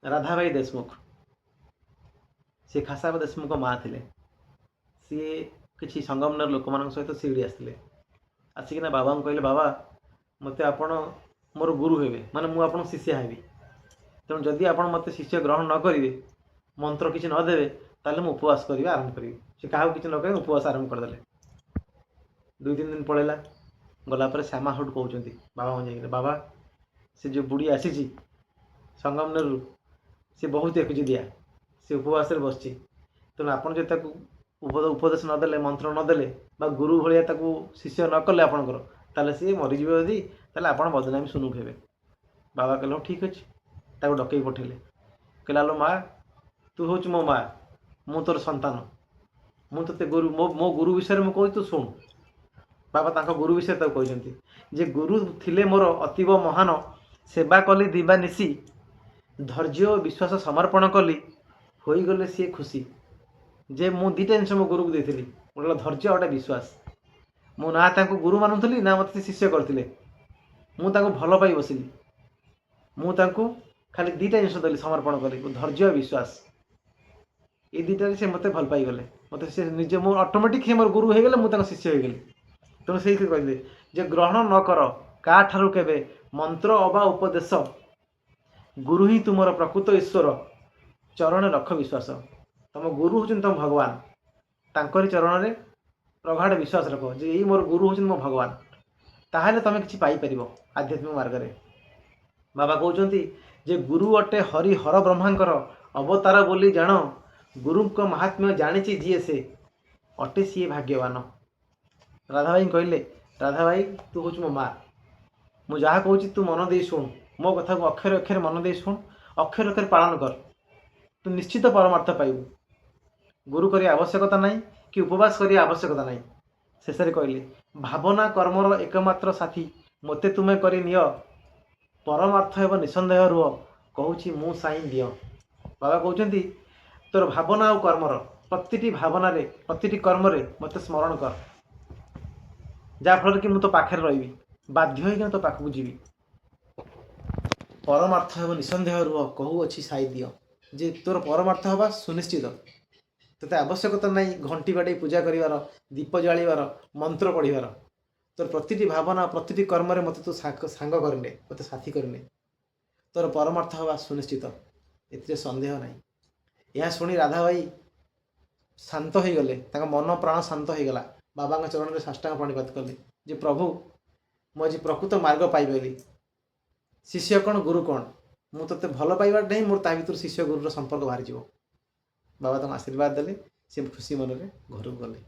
ରାଧାବାଇ ଦେଶମୁଖ सी खासाब देशमुख माँ थे सी किसी संगमनेर लोक मान सहित सीढ़ी आसते आसिकिना बाबा कहले बाबा मत आपण मोर गुरु हे माने मुझे शिष्य हेबी तेणु जदि आप मत शिष्य ग्रहण न करेंगे मंत्र किसी नदेवे ताले मुझे उपवास करवा आरंभ करी से क्या किसी न कह उपवास आरंभ करदे 2-3 दिन पलैला गलापर श्यामा हूट कहते बाबा जाइए बाबा से जो बुढ़ी आसी संगमनेर सी बहुत एकजिदिया सी उपवास बस तेणु आप उपदेश नदेले मंत्र नदेले गुरु भाया शिष्य न कले आपणकर ताले सी मरीज यदि आप बदनामी सुनु हे बाबा कहले ठीक अच्छे डकई पठेले कहला लो माँ तू हूँ मो माँ मु तोर संतान मुझे गुरु मो गुरु विषय में कह तू शुण बाबा तांको गुरु विषय कहते जे गुरु थिले मोर अतीब महान सेवा कली दिवा निशी धैर्य और विश्वास समर्पण कली होईगले सी खुशी जे मु दुईटा जिन मो गुरु को देती गोटे धैर्य और विश्वास मु ना गुरु मानुली ना मत शिष्य करते मुझे भल पाई बसिली मुझे खाली दुईटा जिन देली समर्पण कली धैर्य विश्वास ये दुईटा से मत भल पाई गले मत से निजे मो ऑटोमेटिक मोर गुरु हो गले मुझे शिष्य हो गली तेणु से कहते जे ग्रहण न कर का ठारू केबे मंत्र अबा उपदेश गुरु ही तुमर प्रकृत ईश्वर चरण रख विश्वास तुम गुरु हूँ तुम भगवान तांकरी चरण में प्रगाढ़ विश्वास रख जे यही मोर गुरु हूँ मो भगवान ताहले तुम किसी पाइपर आध्यात्मिक मार्ग में बाबा कहते जे गुरु अटे हरि हर ब्रह्मांकर अवतार बोली जान गुरु को महात्म्य जानी जीए से अटे सी भाग्यवान राधाबाई कहले राधाबाई तू हूँ मो माँ मु जहाँ कहूँ तू मन दे शुण मो कथा को अक्षर अक्षर मन दे शुण अक्षर अक्षर पालन कर तू निश्चित परमार्थ पाइबू गुरु करिया आवश्यकता नहीं कि उपवास करिया आवश्यकता नहीं शेष कहले भावना कर्मर एकमात्र साथी मते तुम्हें करी निय परमार्थ एवं निसंदेह रुह कहूँ मु साई दिय बाबा कहते तोर भावना और कर्मर प्रति भावना प्रति कर्म मत स्मरण कर जहाँफल कि तो पाखे रही बाध्य होकर तो पाखक जी परमार्थ एवं निसंदेह रुह कहू अच्छी साई दिय जे तोर परमार्थ हवा सुनिश्चित ते आवश्यकता नहीं घंटी बाटे पूजा करिवार दीप जालिबार मंत्र पढ़िबार तोर प्रति भावना प्रति कर्म मत तू सांग करने मत साथी करने तोर परमार्थ हवा सुनिश्चित ए संदेह नहीं यह शुणी राधाबाई शांत हो गले मन प्राण शांत हो गला बाबा चरण में साष्टांग प्रणिपात कले जे प्रभु मुझे प्रकृत मार्ग पाइबली शिष्य कौन गुरु कौन मु ते भल पाइबार नहीं मोर ता भर शिष्य गुरुर संपर्क बाहरी बाबा आशीर्वाद देले से खुशी मन में घर गले।